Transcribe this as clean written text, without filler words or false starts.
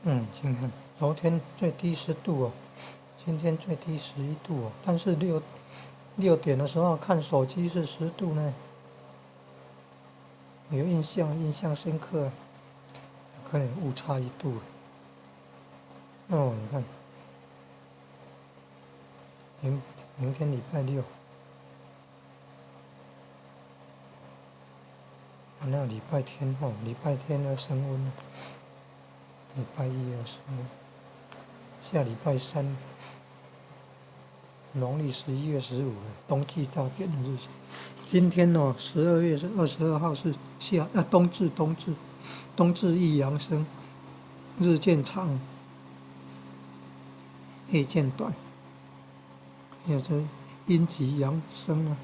今天昨天最低10度哦，今天最低11度哦，但是6点的时候看手机是10度呢，有印象深刻，可能误差1度。你看，明天礼拜六，那礼拜天礼拜天要升温了，礼拜一要升温，下礼拜三，农历11月15日，冬季大变的日子。今天12月22号是冬至一阳生，日渐长，夜渐短，也是阴极阳生啊。